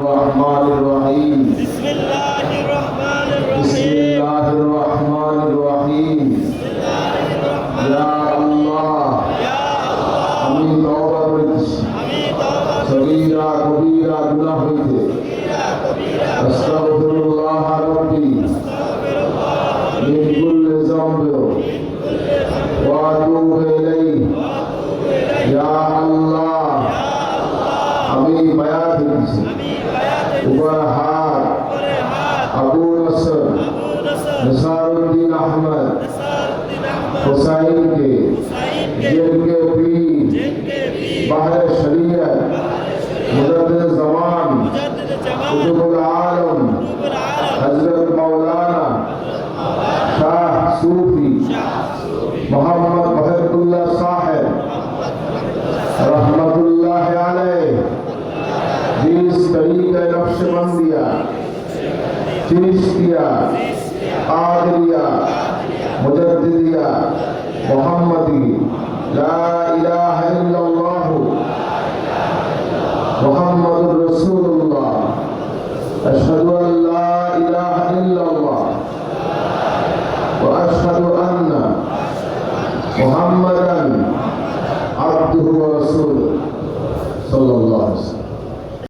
الرحمن الرحيم بسم الله الرحمن بسم الرحيم الله الرحمن الرحيم يا الله আমি তওবা করেছি সগীরা কবীরা গুনাহ হইতে আস্তাগফিরুল্লাহ রাব্বি মিন কুল্লি যামবি ওয়া আতুবু ইলাইহি ইয়া আল্লাহ আমি বায়াত করেছি উপর হাত আবু নসর নিসারউদ্দিন আহমদ हुसैन के जिनके पीर बाहर शरीयत मुजद्दिद ज़मान कुतुबुल आलम हजरत मौलाना शाह सूफी मोहम्मद वहीदुल्लाह साहिब रहमतुल्लाह अलैह जिस तरीक़े नक्शबंदिया चिश्तिया कादरिया मुजद्दिदिया मुहम्मदी ला इलाहा इल्लल्लाह मुहम्मदुर रसूलुल्लाह अशहदु